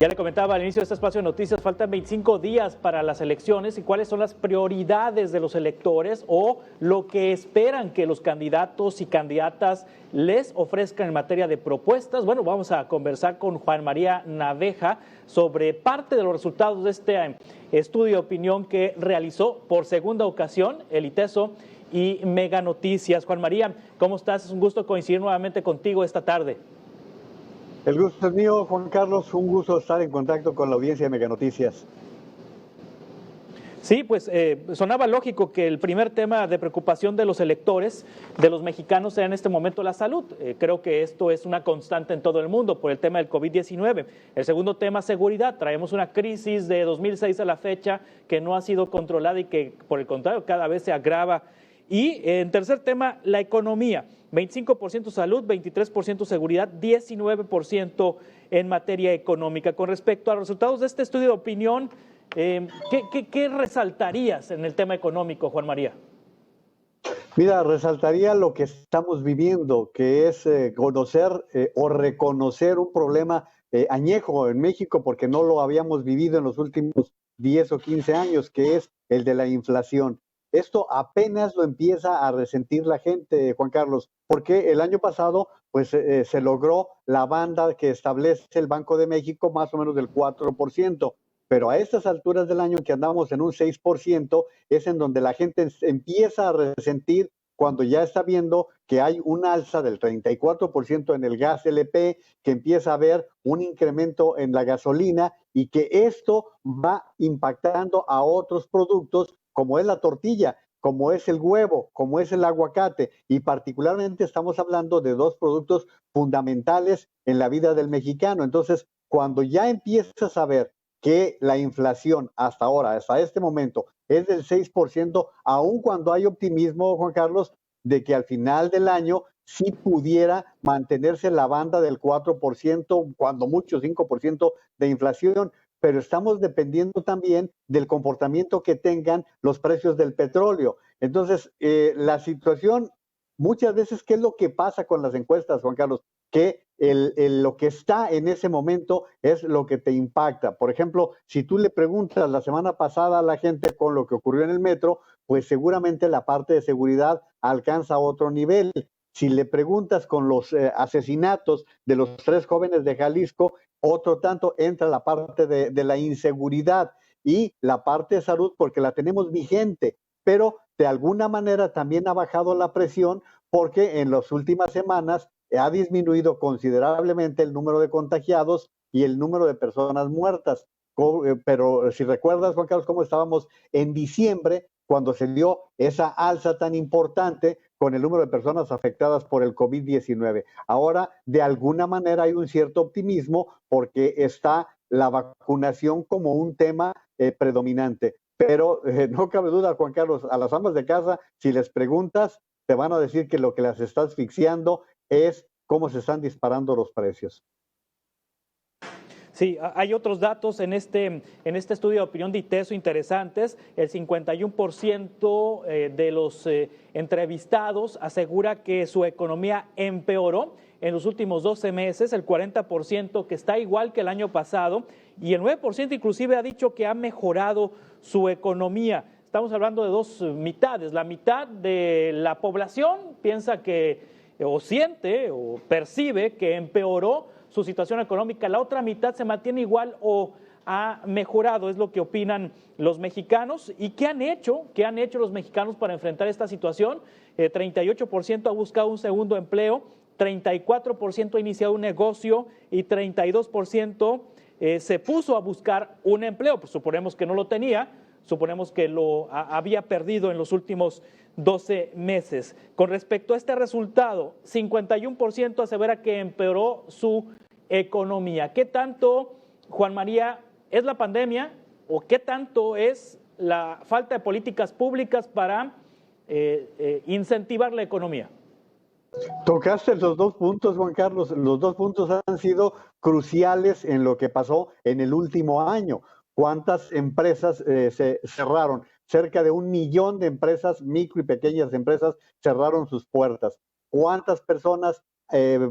Ya le comentaba al inicio de este espacio de noticias, faltan 25 días para las elecciones y cuáles son las prioridades de los electores o lo que esperan que los candidatos y candidatas les ofrezcan en materia de propuestas. Bueno, vamos a conversar con Juan María Naveja sobre parte de los resultados de este estudio de opinión que realizó por segunda ocasión el ITESO y Mega Noticias. Juan María, ¿cómo estás? Es un gusto coincidir nuevamente contigo esta tarde. El gusto es mío, Juan Carlos. Un gusto estar en contacto con la audiencia de Mega Noticias. Sí, pues sonaba lógico que el primer tema de preocupación de los electores, de los mexicanos, sea en este momento la salud. Creo que esto es una constante en todo el mundo por el tema del COVID-19. El segundo tema, seguridad. Traemos una crisis de 2006 a la fecha que no ha sido controlada y que, por el contrario, cada vez se agrava. Y en tercer tema, la economía. 25% salud, 23% seguridad, 19% en materia económica. Con respecto a los resultados de este estudio de opinión, ¿qué resaltarías en el tema económico, Juan María? Mira, resaltaría lo que estamos viviendo, que es conocer o reconocer un problema añejo en México, porque no lo habíamos vivido en los últimos 10 o 15 años, que es el de la inflación. Esto apenas lo empieza a resentir la gente, Juan Carlos, porque el año pasado pues se logró la banda que establece el Banco de México más o menos del 4%, pero a estas alturas del año que andamos en un 6%, es en donde la gente empieza a resentir cuando ya está viendo que hay un alza del 34% en el gas LP, que empieza a haber un incremento en la gasolina y que esto va impactando a otros productos como es la tortilla, como es el huevo, como es el aguacate, y particularmente estamos hablando de dos productos fundamentales en la vida del mexicano. Entonces, cuando ya empiezas a ver que la inflación hasta ahora, hasta este momento, es del 6%, aun cuando hay optimismo, Juan Carlos, de que al final del año sí pudiera mantenerse la banda del 4%, cuando mucho 5% de inflación, pero estamos dependiendo también del comportamiento que tengan los precios del petróleo. Entonces, la situación, muchas veces, ¿qué es lo que pasa con las encuestas, Juan Carlos? Que lo que está en ese momento es lo que te impacta. Por ejemplo, si tú le preguntas la semana pasada a la gente con lo que ocurrió en el metro, pues seguramente la parte de seguridad alcanza otro nivel. Si le preguntas con los asesinatos de los 3 jóvenes de Jalisco, otro tanto entra la parte de la inseguridad y la parte de salud porque la tenemos vigente, pero de alguna manera también ha bajado la presión porque en las últimas semanas ha disminuido considerablemente el número de contagiados y el número de personas muertas. Pero si recuerdas, Juan Carlos, cómo estábamos en diciembre, cuando se dio esa alza tan importante con el número de personas afectadas por el COVID-19. Ahora, de alguna manera, hay un cierto optimismo porque está la vacunación como un tema predominante. Pero no cabe duda, Juan Carlos, a las amas de casa, si les preguntas, te van a decir que lo que las está asfixiando es cómo se están disparando los precios. Sí, hay otros datos en este estudio de opinión de ITESO interesantes. El 51% de los entrevistados asegura que su economía empeoró en los últimos 12 meses, el 40% que está igual que el año pasado y el 9% inclusive ha dicho que ha mejorado su economía. Estamos hablando de dos mitades. La mitad de la población piensa que o siente o percibe que empeoró su situación económica, la otra mitad se mantiene igual o ha mejorado, es lo que opinan los mexicanos. ¿Y qué han hecho? ¿Qué han hecho los mexicanos para enfrentar esta situación? 38% ha buscado un segundo empleo, 34% ha iniciado un negocio y 32% se puso a buscar un empleo. Pues suponemos que no lo tenía, suponemos que lo había perdido en los últimos 12 meses. Con respecto a este resultado, 51% asevera que empeoró su economía. ¿Qué tanto, Juan María, es la pandemia o qué tanto es la falta de políticas públicas para incentivar la economía? Tocaste los 2 puntos, Juan Carlos. Los 2 puntos han sido cruciales en lo que pasó en el último año. ¿Cuántas empresas se cerraron? Cerca de 1 millón de empresas, micro y pequeñas empresas, cerraron sus puertas. ¿Cuántas personas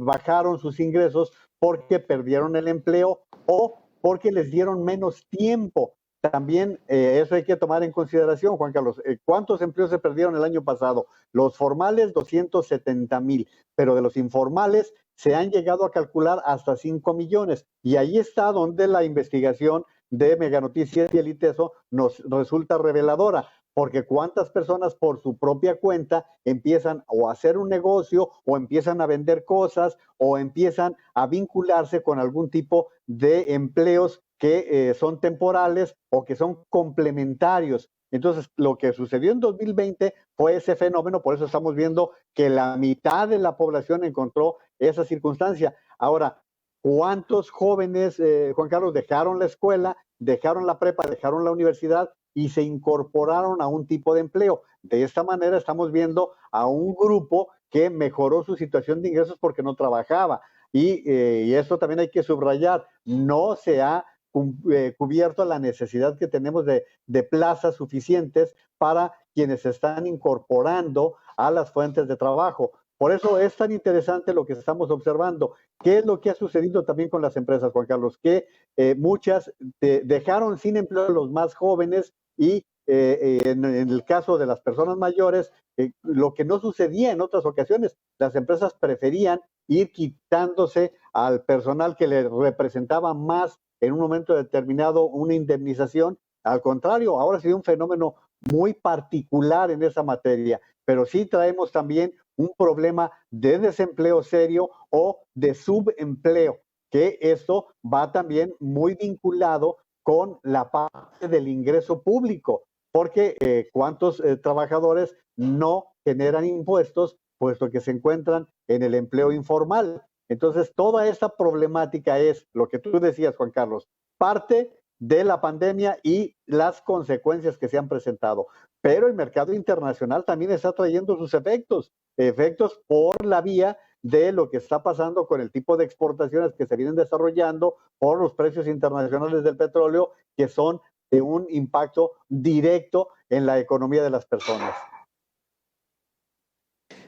bajaron sus ingresos porque perdieron el empleo o porque les dieron menos tiempo. También eso hay que tomar en consideración, Juan Carlos. ¿Cuántos empleos se perdieron el año pasado? Los formales, 270,000, pero de los informales se han llegado a calcular hasta 5 millones. Y ahí está donde la investigación de Mega Noticias y el ITESO nos resulta reveladora, porque cuántas personas por su propia cuenta empiezan o a hacer un negocio o empiezan a vender cosas o empiezan a vincularse con algún tipo de empleos que son temporales o que son complementarios. Entonces, lo que sucedió en 2020 fue ese fenómeno, por eso estamos viendo que la mitad de la población encontró esa circunstancia. Ahora, ¿cuántos jóvenes, Juan Carlos, dejaron la escuela, dejaron la prepa, dejaron la universidad y se incorporaron a un tipo de empleo? De esta manera estamos viendo a un grupo que mejoró su situación de ingresos porque no trabajaba. Y eso también hay que subrayar, no se ha cubierto la necesidad que tenemos de plazas suficientes para quienes se están incorporando a las fuentes de trabajo. Por eso es tan interesante lo que estamos observando. ¿Qué es lo que ha sucedido también con las empresas, Juan Carlos? Que muchas dejaron sin empleo a los más jóvenes y en el caso de las personas mayores, lo que no sucedía en otras ocasiones, las empresas preferían ir quitándose al personal que le representaba más en un momento determinado una indemnización. Al contrario, ahora ha sido un fenómeno muy particular en esa materia, pero sí traemos también un problema de desempleo serio o de subempleo, que esto va también muy vinculado con la parte del ingreso público, porque cuántos trabajadores no generan impuestos, puesto que se encuentran en el empleo informal. Entonces, toda esta problemática es lo que tú decías, Juan Carlos, parte de la pandemia y las consecuencias que se han presentado. Pero el mercado internacional también está trayendo sus efectos por la vía de lo que está pasando con el tipo de exportaciones que se vienen desarrollando por los precios internacionales del petróleo, que son de un impacto directo en la economía de las personas.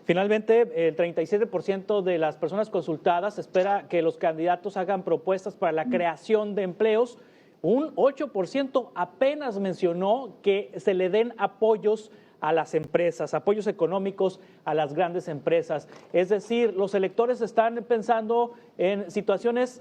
Finalmente, el 37% de las personas consultadas espera que los candidatos hagan propuestas para la creación de empleos. Un 8% apenas mencionó que se le den apoyos a las empresas, apoyos económicos a las grandes empresas. Es decir, los electores están pensando en situaciones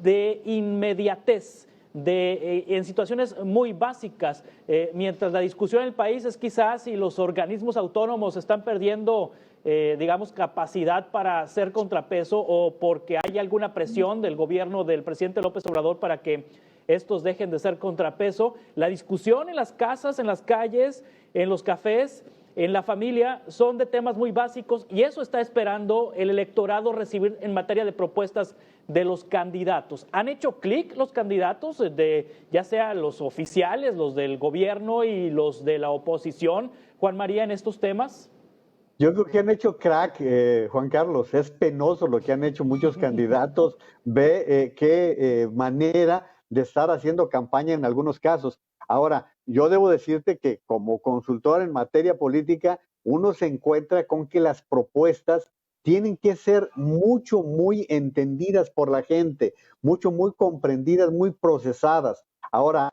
de inmediatez, en situaciones muy básicas, mientras la discusión en el país es quizás si los organismos autónomos están perdiendo, digamos, capacidad para hacer contrapeso o porque hay alguna presión del gobierno del presidente López Obrador para que estos dejen de ser contrapeso. La discusión en las casas, en las calles, en los cafés, en la familia, son de temas muy básicos y eso está esperando el electorado recibir en materia de propuestas de los candidatos. ¿Han hecho clic los candidatos, ya sea los oficiales, los del gobierno y los de la oposición, Juan María, en estos temas? Yo creo que han hecho crack, Juan Carlos. Es penoso lo que han hecho muchos candidatos. Ve qué manera de estar haciendo campaña en algunos casos. Ahora, yo debo decirte que como consultor en materia política, uno se encuentra con que las propuestas tienen que ser muy entendidas por la gente, muy comprendidas, muy procesadas. Ahora,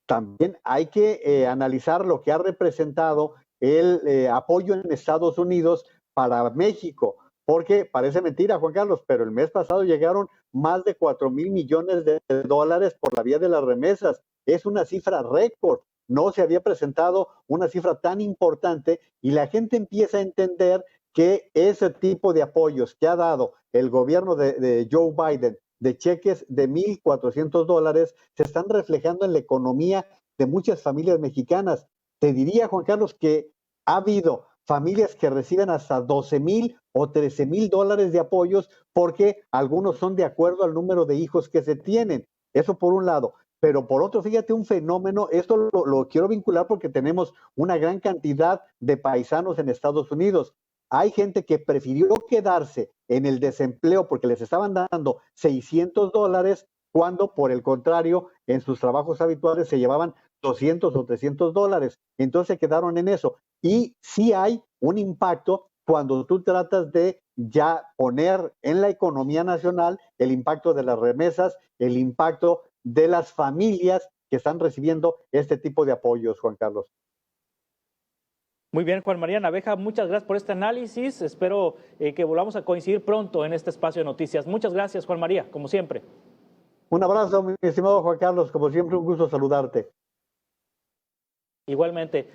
también hay que analizar lo que ha representado el apoyo en Estados Unidos para México, porque parece mentira, Juan Carlos, pero el mes pasado llegaron más de 4,000 millones de dólares por la vía de las remesas. Es una cifra récord. No se había presentado una cifra tan importante y la gente empieza a entender que ese tipo de apoyos que ha dado el gobierno de Joe Biden, de cheques de $1,400, se están reflejando en la economía de muchas familias mexicanas. Te diría, Juan Carlos, que ha habido familias que reciben hasta 12,000 o 13,000 dólares de apoyos porque algunos son de acuerdo al número de hijos que se tienen. Eso por un lado. Pero por otro, fíjate un fenómeno, esto lo quiero vincular porque tenemos una gran cantidad de paisanos en Estados Unidos. Hay gente que prefirió quedarse en el desempleo porque les estaban dando $600 cuando, por el contrario, en sus trabajos habituales se llevaban 200 o $300. Entonces se quedaron en eso. Y sí hay un impacto cuando tú tratas de ya poner en la economía nacional el impacto de las remesas, el impacto de las familias que están recibiendo este tipo de apoyos, Juan Carlos. Muy bien, Juan María Naveja, muchas gracias por este análisis. Espero que volvamos a coincidir pronto en este espacio de noticias. Muchas gracias, Juan María, como siempre. Un abrazo, mi estimado Juan Carlos, como siempre un gusto saludarte. Igualmente.